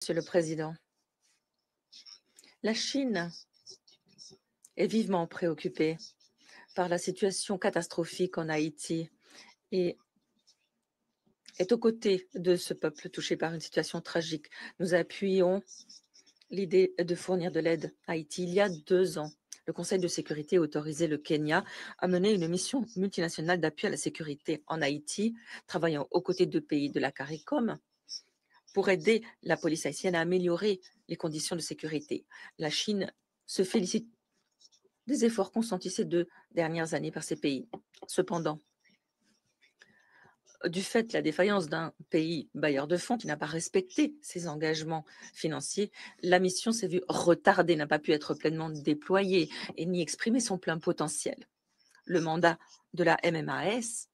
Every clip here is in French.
Monsieur le Président, la Chine est vivement préoccupée par la situation catastrophique en Haïti et est aux côtés de ce peuple touché par une situation tragique. Nous appuyons l'idée de fournir de l'aide à Haïti. Il y a 2 ans, le Conseil de sécurité a autorisé le Kenya à mener une mission multinationale d'appui à la sécurité en Haïti, travaillant aux côtés de pays de la CARICOM pour aider la police haïtienne à améliorer les conditions de sécurité. La Chine se félicite des efforts consentis ces 2 dernières années par ces pays. Cependant, du fait de la défaillance d'un pays bailleur de fonds qui n'a pas respecté ses engagements financiers, la mission s'est vue retardée, n'a pas pu être pleinement déployée et ni exprimer son plein potentiel. Le mandat de la MMAS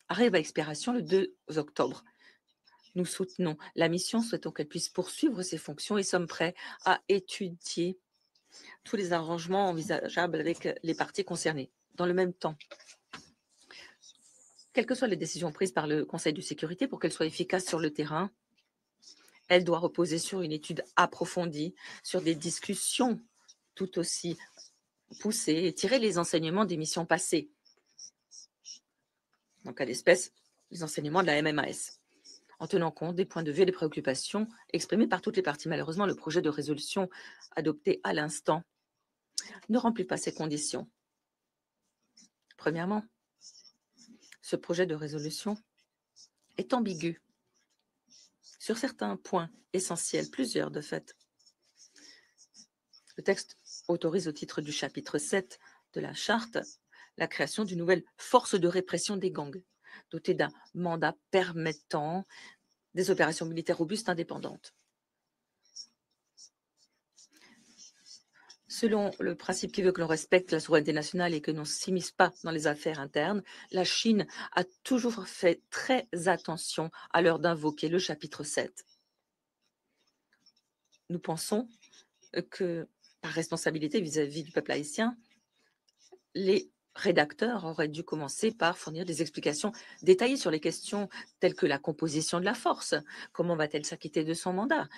arrive à expiration le 2 octobre. Nous soutenons la mission, souhaitons qu'elle puisse poursuivre ses fonctions et sommes prêts à étudier tous les arrangements envisageables avec les parties concernées. Dans le même temps, quelles que soient les décisions prises par le Conseil de sécurité pour qu'elles soient efficaces sur le terrain, elle doit reposer sur une étude approfondie, sur des discussions tout aussi poussées et tirer les enseignements des missions passées. Donc, à l'espèce, les enseignements de la MMAS, en tenant compte des points de vue et des préoccupations exprimées par toutes les parties. Malheureusement, le projet de résolution adopté à l'instant ne remplit pas ces conditions. Premièrement, ce projet de résolution est ambigu sur certains points essentiels, plusieurs de fait. Le texte autorise au titre du chapitre 7 de la charte la création d'une nouvelle force de répression des gangs, dotée d'un mandat permettant des opérations militaires robustes indépendantes. Selon le principe qui veut que l'on respecte la souveraineté nationale et que l'on ne s'immisce pas dans les affaires internes, la Chine a toujours fait très attention à l'heure d'invoquer le chapitre 7. Nous pensons que, par responsabilité vis-à-vis du peuple haïtien, les rédacteurs auraient dû commencer par fournir des explications détaillées sur les questions telles que la composition de la force, comment va-t-elle s'acquitter de son mandat,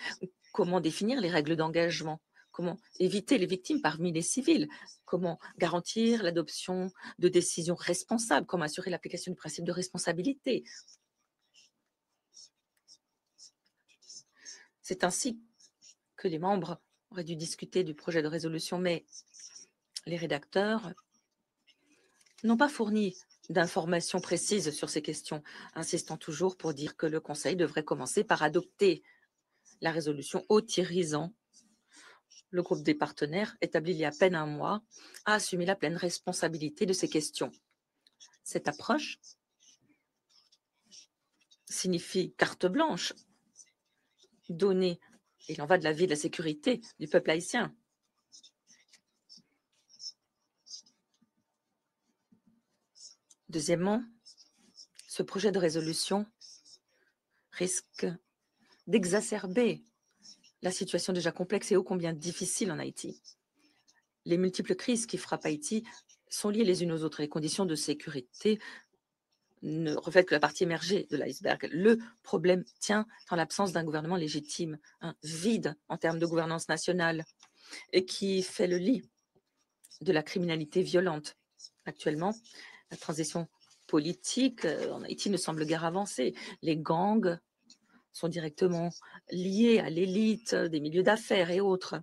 comment définir les règles d'engagement, comment éviter les victimes parmi les civils, comment garantir l'adoption de décisions responsables, comment assurer l'application du principe de responsabilité. C'est ainsi que les membres auraient dû discuter du projet de résolution, mais les rédacteurs n'ont pas fourni d'informations précises sur ces questions, insistant toujours pour dire que le Conseil devrait commencer par adopter la résolution autorisant le groupe des partenaires, établi il y a à peine un mois, à assumer la pleine responsabilité de ces questions. Cette approche signifie carte blanche donnée, il en va de la vie et de la sécurité du peuple haïtien. Deuxièmement, ce projet de résolution risque d'exacerber la situation déjà complexe et ô combien difficile en Haïti. Les multiples crises qui frappent Haïti sont liées les unes aux autres. Les conditions de sécurité ne reflètent que la partie émergée de l'iceberg. Le problème tient dans l'absence d'un gouvernement légitime, un vide en termes de gouvernance nationale et qui fait le lit de la criminalité violente. Actuellement, la transition politique en Haïti ne semble guère avancer. Les gangs sont directement liés à l'élite des milieux d'affaires et autres.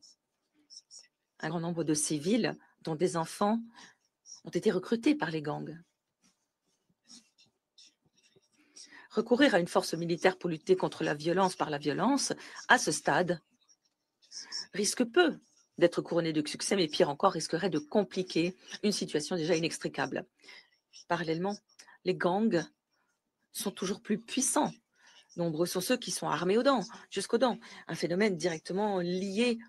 Un grand nombre de civils, dont des enfants, ont été recrutés par les gangs. Recourir à une force militaire pour lutter contre la violence par la violence, à ce stade, risque peu d'être couronné de succès, mais pire encore, risquerait de compliquer une situation déjà inextricable. Parallèlement, les gangs sont toujours plus puissants. Nombreux sont ceux qui sont armés aux dents, jusqu'aux dents, un phénomène directement lié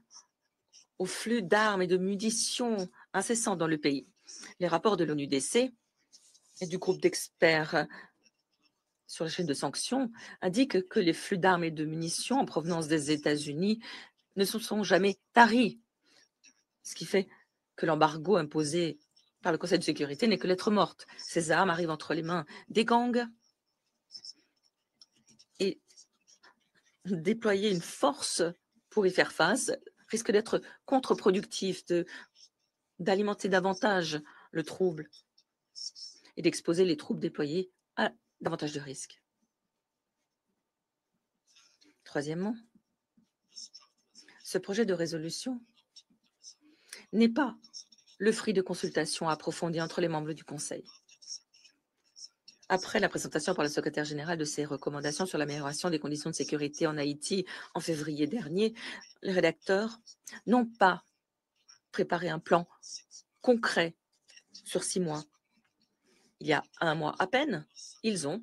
au flux d'armes et de munitions incessants dans le pays. Les rapports de l'ONUDC et du groupe d'experts sur la chaîne de sanctions indiquent que les flux d'armes et de munitions en provenance des États-Unis ne se sont jamais taris, ce qui fait que l'embargo imposé par le Conseil de sécurité n'est que lettre morte. Ces armes arrivent entre les mains des gangs et déployer une force pour y faire face risque d'être contre-productif, d'alimenter davantage le trouble et d'exposer les troupes déployées à davantage de risques. Troisièmement, ce projet de résolution n'est pas le fruit de consultations approfondies entre les membres du Conseil. Après la présentation par le secrétaire général de ses recommandations sur l'amélioration des conditions de sécurité en Haïti en février dernier, les rédacteurs n'ont pas préparé un plan concret sur 6 mois. Il y a 1 mois à peine, ils ont,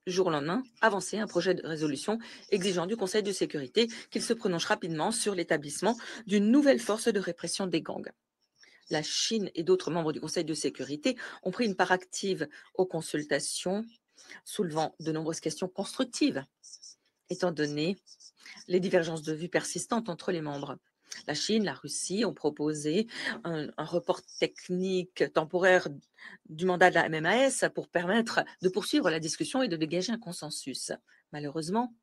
du jour au lendemain, avancé un projet de résolution exigeant du Conseil de sécurité qu'il se prononce rapidement sur l'établissement d'une nouvelle force de répression des gangs. La Chine et d'autres membres du Conseil de sécurité ont pris une part active aux consultations, soulevant de nombreuses questions constructives, étant donné les divergences de vues persistantes entre les membres. La Chine, la Russie ont proposé un report technique temporaire du mandat de la MMAS pour permettre de poursuivre la discussion et de dégager un consensus. Malheureusement,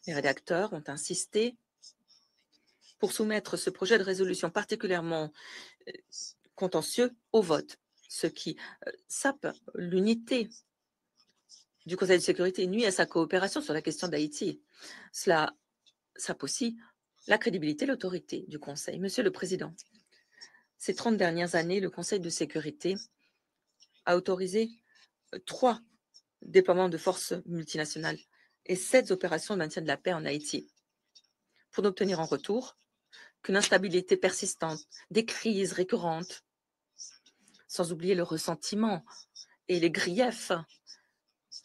les rédacteurs ont insisté pour soumettre ce projet de résolution particulièrement contentieux au vote, ce qui sape l'unité du Conseil de sécurité et nuit à sa coopération sur la question d'Haïti. Cela sape aussi la crédibilité et l'autorité du Conseil. Monsieur le Président, ces 30 dernières années, le Conseil de sécurité a autorisé 3 déploiements de forces multinationales et 7 opérations de maintien de la paix en Haïti, pour n'obtenir en retour qu'une instabilité persistante, des crises récurrentes, sans oublier le ressentiment et les griefs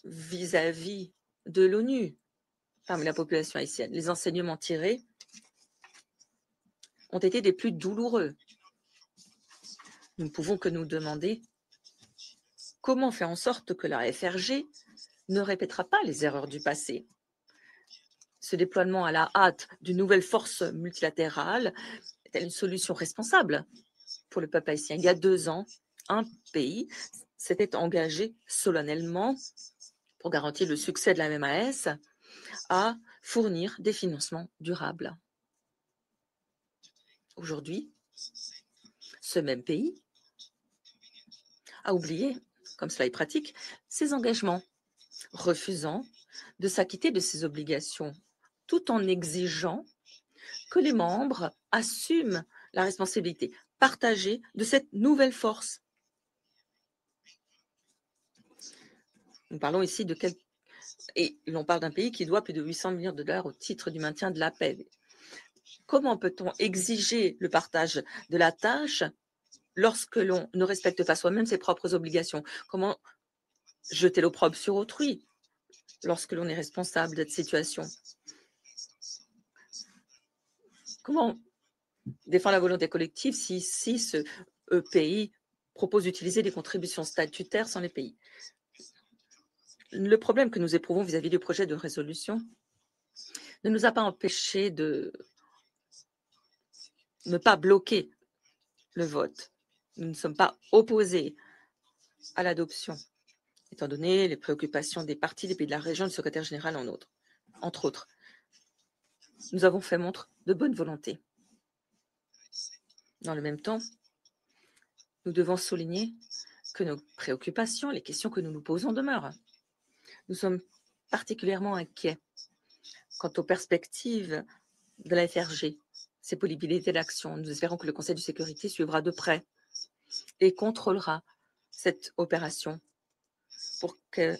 vis-à-vis de l'ONU parmi la population haïtienne. Les enseignements tirés ont été des plus douloureux. Nous ne pouvons que nous demander comment faire en sorte que la FRG ne répétera pas les erreurs du passé. Ce déploiement à la hâte d'une nouvelle force multilatérale est-elle une solution responsable pour le peuple haïtien? Il y a 2 ans, un pays s'était engagé solennellement pour garantir le succès de la MMAS à fournir des financements durables. Aujourd'hui, ce même pays a oublié, comme cela est pratique, ses engagements, refusant de s'acquitter de ses obligations, tout en exigeant que les membres assument la responsabilité partagée de cette nouvelle force. Nous parlons ici de et l'on parle d'un pays qui doit plus de 800 millions de dollars au titre du maintien de la paix. Comment peut-on exiger le partage de la tâche lorsque l'on ne respecte pas soi-même ses propres obligations? Comment jeter l'opprobre sur autrui lorsque l'on est responsable de cette situation? Comment défendre la volonté collective si ce pays propose d'utiliser des contributions statutaires sans les pays? Le problème que nous éprouvons vis-à-vis du projet de résolution ne nous a pas empêchés de ne pas bloquer le vote. Nous ne sommes pas opposés à l'adoption, étant donné les préoccupations des partis des pays de la région, le secrétaire général entre autres. Nous avons fait montre de bonne volonté. Dans le même temps, nous devons souligner que nos préoccupations, les questions que nous nous posons demeurent. Nous sommes particulièrement inquiets quant aux perspectives de la FRG, ses possibilités d'action. Nous espérons que le Conseil de sécurité suivra de près et contrôlera cette opération pour que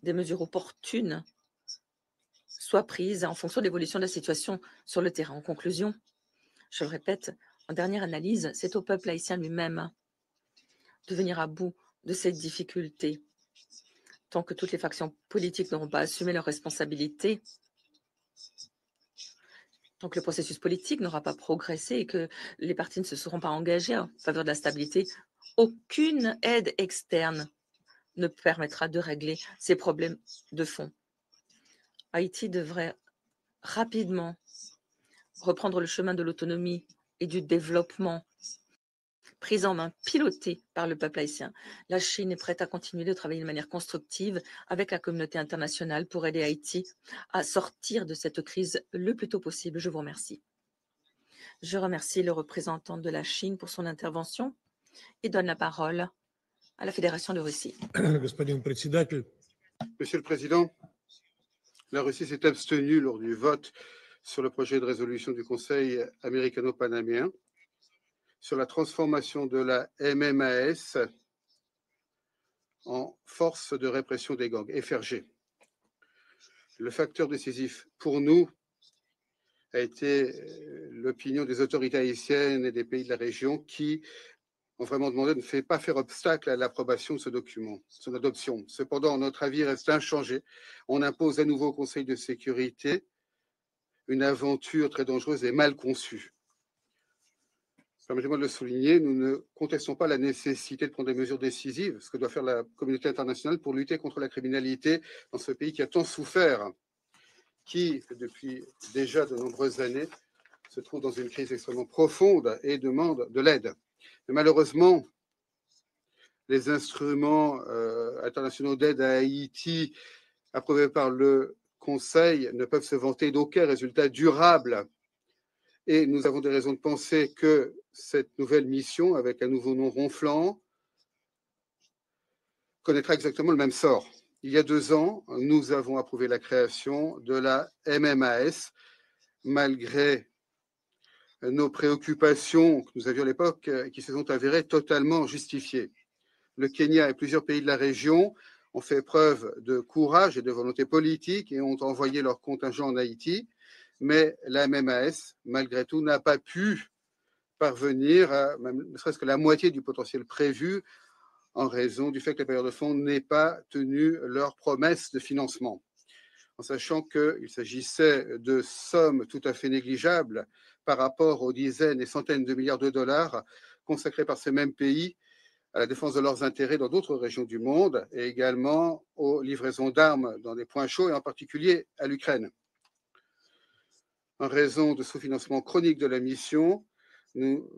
des mesures opportunes soient prises en fonction de l'évolution de la situation sur le terrain. En conclusion, je le répète, en dernière analyse, c'est au peuple haïtien lui-même de venir à bout de cette difficulté. Tant que toutes les factions politiques n'auront pas assumé leurs responsabilités, tant que le processus politique n'aura pas progressé et que les partis ne se seront pas engagés en faveur de la stabilité, aucune aide externe ne permettra de régler ces problèmes de fond. Haïti devrait rapidement reprendre le chemin de l'autonomie et du développement prise en main, pilotée par le peuple haïtien. La Chine est prête à continuer de travailler de manière constructive avec la communauté internationale pour aider Haïti à sortir de cette crise le plus tôt possible. Je vous remercie. Je remercie le représentant de la Chine pour son intervention et donne la parole à la Fédération de Russie. Monsieur le Président, la Russie s'est abstenue lors du vote sur le projet de résolution du Conseil américano-panaméen sur la transformation de la MMAS en force de répression des gangs, FRG. Le facteur décisif pour nous a été l'opinion des autorités haïtiennes et des pays de la région qui ont vraiment demandé de ne pas faire obstacle à l'approbation de ce document, son adoption. Cependant, notre avis reste inchangé. On impose à nouveau au Conseil de sécurité une aventure très dangereuse et mal conçue. Permettez-moi de le souligner, nous ne contestons pas la nécessité de prendre des mesures décisives, ce que doit faire la communauté internationale pour lutter contre la criminalité dans ce pays qui a tant souffert, qui, depuis déjà de nombreuses années, se trouve dans une crise extrêmement profonde et demande de l'aide. Mais malheureusement, les instruments internationaux d'aide à Haïti approuvés par le Conseil ne peuvent se vanter d'aucun résultat durable. Et nous avons des raisons de penser que cette nouvelle mission, avec un nouveau nom ronflant, connaîtra exactement le même sort. Il y a 2 ans, nous avons approuvé la création de la MMAS, malgré nos préoccupations que nous avions à l'époque, qui se sont avérées totalement justifiées. Le Kenya et plusieurs pays de la région ont fait preuve de courage et de volonté politique et ont envoyé leurs contingents en Haïti, mais la MMAS, malgré tout, n'a pas pu parvenir à même, ne serait-ce que la moitié du potentiel prévu en raison du fait que les bailleurs de fonds n'aient pas tenu leurs promesses de financement. En sachant qu'il s'agissait de sommes tout à fait négligeables par rapport aux dizaines et centaines de milliards de dollars consacrés par ces mêmes pays à la défense de leurs intérêts dans d'autres régions du monde et également aux livraisons d'armes dans des points chauds et en particulier à l'Ukraine. En raison de sous-financement chronique de la mission, nous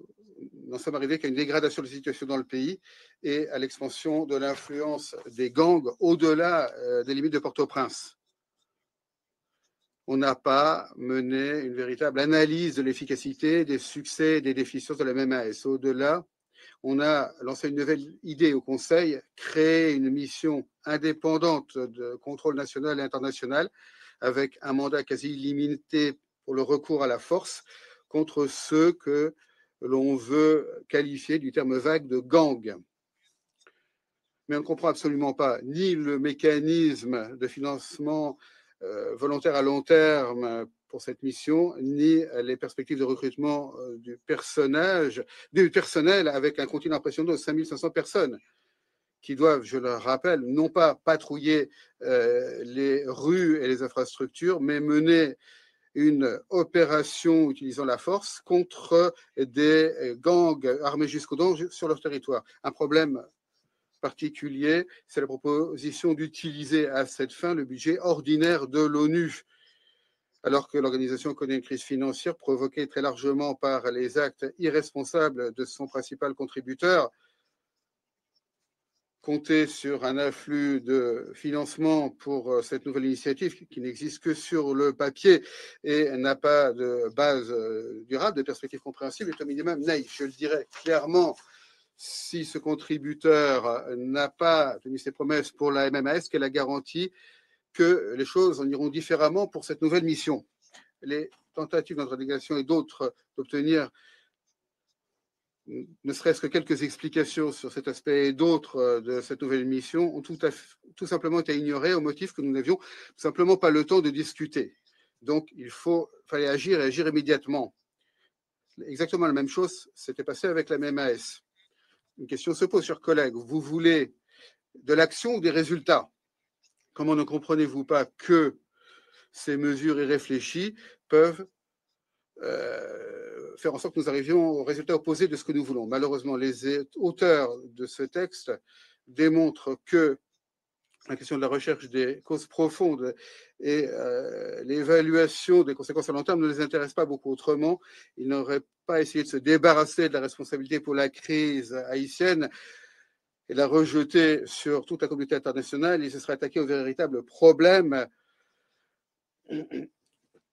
n'en sommes arrivés qu'à une dégradation de la situation dans le pays et à l'expansion de l'influence des gangs au-delà des limites de Port-au-Prince. On n'a pas mené une véritable analyse de l'efficacité, des succès et des déficiences de la MMAS. Au-delà, on a lancé une nouvelle idée au Conseil, créer une mission indépendante de contrôle national et international avec un mandat quasi illimité pour le recours à la force contre ceux que l'on veut qualifier du terme vague de gang. Mais on ne comprend absolument pas ni le mécanisme de financement volontaire à long terme pour cette mission, ni les perspectives de recrutement du personnel avec un contingent impressionnant de 5500 personnes qui doivent, je le rappelle, non pas patrouiller les rues et les infrastructures, mais mener une opération utilisant la force contre des gangs armés jusqu'aux dents sur leur territoire. Un problème particulier, c'est la proposition d'utiliser à cette fin le budget ordinaire de l'ONU, alors que l'organisation connaît une crise financière provoquée très largement par les actes irresponsables de son principal contributeur. Compter sur un afflux de financement pour cette nouvelle initiative qui n'existe que sur le papier et n'a pas de base durable, de perspective compréhensible, est au minimum naïf. Je le dirais clairement, si ce contributeur n'a pas tenu ses promesses pour la MMAS, qu'elle a garanti que les choses en iront différemment pour cette nouvelle mission. Les tentatives de notre délégation et d'autres d'obtenir ne serait-ce que quelques explications sur cet aspect et d'autres de cette nouvelle mission ont tout simplement été ignorées au motif que nous n'avions tout simplement pas le temps de discuter. Donc, fallait agir et agir immédiatement. Exactement la même chose s'était passé avec la MMAS. Une question se pose, chers collègues. Vous voulez de l'action ou des résultats? Comment ne comprenez-vous pas que ces mesures irréfléchies peuvent faire en sorte que nous arrivions au résultat opposé de ce que nous voulons? Malheureusement, les auteurs de ce texte démontrent que la question de la recherche des causes profondes et l'évaluation des conséquences à long terme ne les intéresse pas beaucoup. Autrement, ils n'auraient pas essayé de se débarrasser de la responsabilité pour la crise haïtienne et la rejeter sur toute la communauté internationale. Ils se seraient attaqués aux véritables problèmes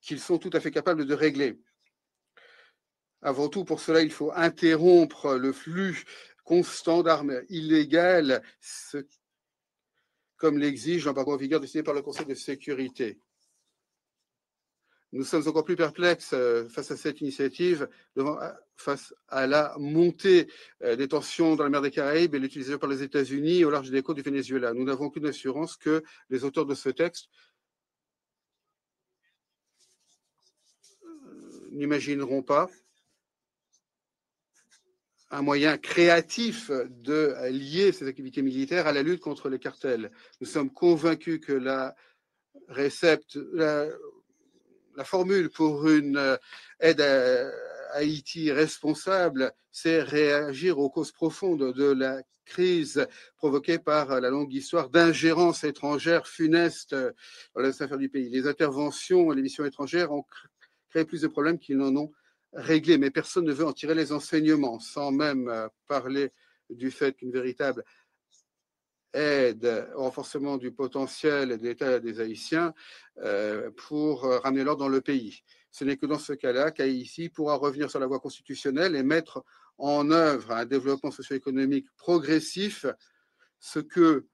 qu'ils sont tout à fait capables de régler. Avant tout, pour cela, il faut interrompre le flux constant d'armes illégales, comme l'exige l'embargo en vigueur décidé par le Conseil de sécurité. Nous sommes encore plus perplexes face à cette initiative, face à la montée des tensions dans la mer des Caraïbes et l'utilisation par les États-Unis au large des côtes du Venezuela. Nous n'avons aucune assurance que les auteurs de ce texte n'imagineront pas un moyen créatif de lier ces activités militaires à la lutte contre les cartels. Nous sommes convaincus que la formule pour une aide à Haïti responsable, c'est réagir aux causes profondes de la crise provoquée par la longue histoire d'ingérence étrangère funeste dans les affaires du pays. Les interventions et les missions étrangères ont créé plus de problèmes qu'ils n'en ont réglé, mais personne ne veut en tirer les enseignements, sans même parler du fait qu'une véritable aide au renforcement du potentiel et de l'État des Haïtiens pour ramener l'ordre dans le pays. Ce n'est que dans ce cas-là qu'Haïti pourra revenir sur la voie constitutionnelle et mettre en œuvre un développement socio-économique progressif, ce que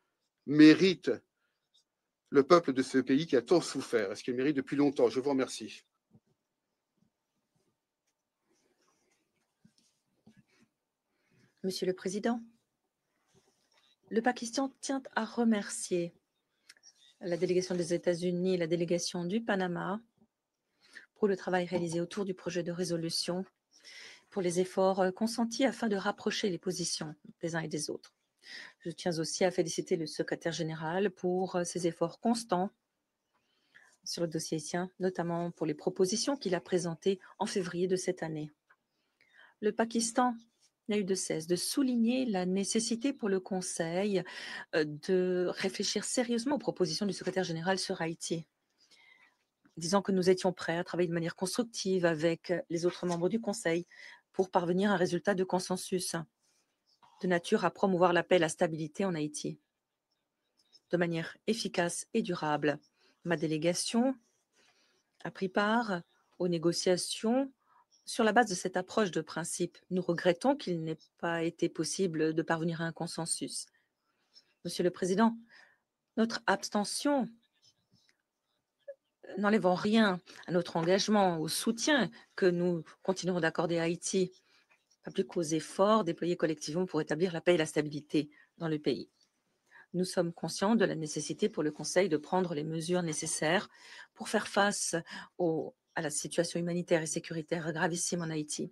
mérite le peuple de ce pays qui a tant souffert, et ce qu'il mérite depuis longtemps. Je vous remercie. Monsieur le Président, le Pakistan tient à remercier la délégation des États-Unis et la délégation du Panama pour le travail réalisé autour du projet de résolution, pour les efforts consentis afin de rapprocher les positions des uns et des autres. Je tiens aussi à féliciter le secrétaire général pour ses efforts constants sur le dossier haïtien, notamment pour les propositions qu'il a présentées en février de cette année. Le Pakistan n'a eu de cesse de souligner la nécessité pour le Conseil de réfléchir sérieusement aux propositions du secrétaire général sur Haïti, disant que nous étions prêts à travailler de manière constructive avec les autres membres du Conseil pour parvenir à un résultat de consensus de nature à promouvoir la paix et la stabilité en Haïti de manière efficace et durable. Ma délégation a pris part aux négociations sur la base de cette approche de principe. Nous regrettons qu'il n'ait pas été possible de parvenir à un consensus. Monsieur le Président, notre abstention n'enlève en rien à notre engagement, au soutien que nous continuerons d'accorder à Haïti, pas plus qu'aux efforts déployés collectivement pour établir la paix et la stabilité dans le pays. Nous sommes conscients de la nécessité pour le Conseil de prendre les mesures nécessaires pour faire face à la situation humanitaire et sécuritaire gravissime en Haïti.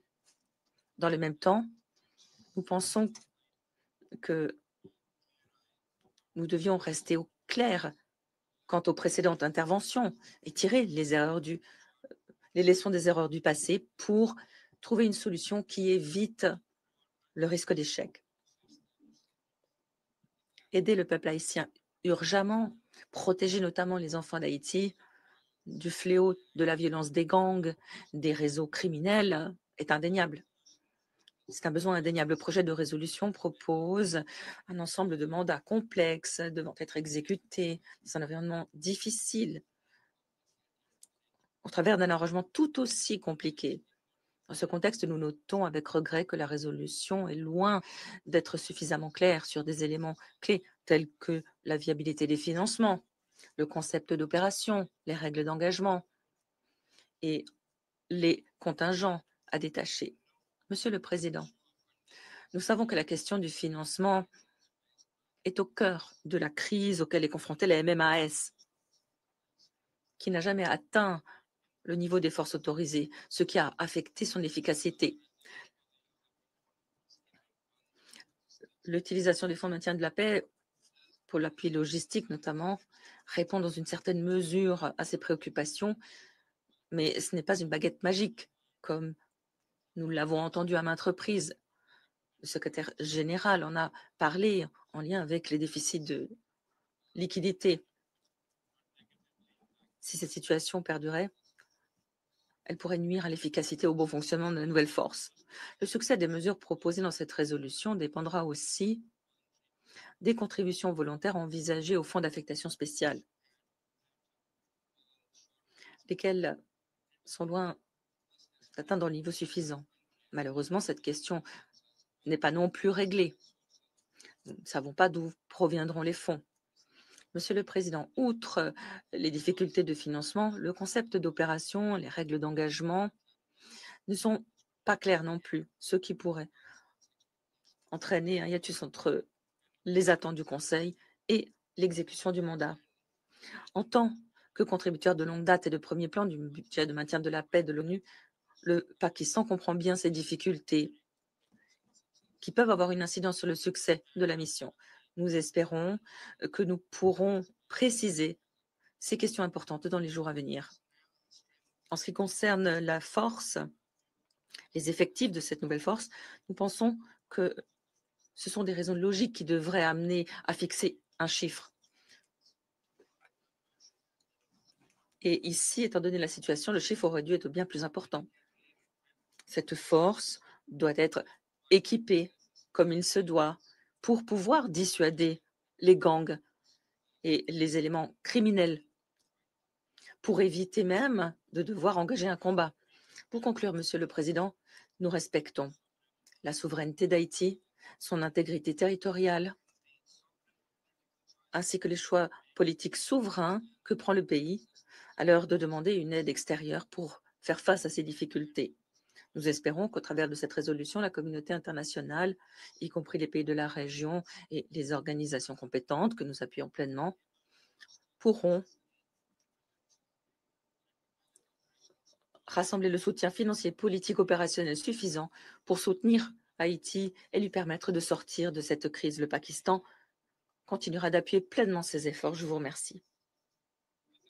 Dans le même temps, nous pensons que nous devions rester au clair quant aux précédentes interventions et tirer les leçons des erreurs du passé pour trouver une solution qui évite le risque d'échec. Aider le peuple haïtien urgemment, protéger notamment les enfants d'Haïti du fléau de la violence des gangs, des réseaux criminels est indéniable. C'est un besoin indéniable. Le projet de résolution propose un ensemble de mandats complexes devant être exécutés dans un environnement difficile, au travers d'un arrangement tout aussi compliqué. Dans ce contexte, nous notons avec regret que la résolution est loin d'être suffisamment claire sur des éléments clés tels que la viabilité des financements, le concept d'opération, les règles d'engagement et les contingents à détacher. Monsieur le Président, nous savons que la question du financement est au cœur de la crise auquel est confrontée la MMAS, qui n'a jamais atteint le niveau des forces autorisées, ce qui a affecté son efficacité. L'utilisation des fonds de maintien de la paix pour l'appui logistique notamment répond dans une certaine mesure à ces préoccupations, mais ce n'est pas une baguette magique, comme nous l'avons entendu à maintes reprises. Le secrétaire général en a parlé en lien avec les déficits liquidités. Si cette situation perdurait, elle pourrait nuire à l'efficacité et au bon fonctionnement de la nouvelle force. Le succès des mesures proposées dans cette résolution dépendra aussi des contributions volontaires envisagées au fonds d'affectation spéciale, lesquelles sont loin d'atteindre le niveau suffisant. Malheureusement, cette question n'est pas non plus réglée. Nous ne savons pas d'où proviendront les fonds. Monsieur le Président, outre les difficultés de financement, le concept d'opération, les règles d'engagement ne sont pas claires non plus, ce qui pourrait entraîner un hiatus entre les attentes du Conseil et l'exécution du mandat. En tant que contributeur de longue date et de premier plan du budget de maintien de la paix de l'ONU, le Pakistan comprend bien ces difficultés qui peuvent avoir une incidence sur le succès de la mission. Nous espérons que nous pourrons préciser ces questions importantes dans les jours à venir. En ce qui concerne la force, les effectifs de cette nouvelle force, nous pensons que ce sont des raisons logiques qui devraient amener à fixer un chiffre. Et ici, étant donné la situation, le chiffre aurait dû être bien plus important. Cette force doit être équipée comme il se doit pour pouvoir dissuader les gangs et les éléments criminels, pour éviter même de devoir engager un combat. Pour conclure, Monsieur le Président, nous respectons la souveraineté d'Haïti, son intégrité territoriale, ainsi que les choix politiques souverains que prend le pays à l'heure de demander une aide extérieure pour faire face à ces difficultés. Nous espérons qu'au travers de cette résolution, la communauté internationale, y compris les pays de la région et les organisations compétentes que nous appuyons pleinement, pourront rassembler le soutien financier, politique, opérationnel suffisant pour soutenir Haïti et lui permettre de sortir de cette crise. Le Pakistan continuera d'appuyer pleinement ses efforts. Je vous remercie.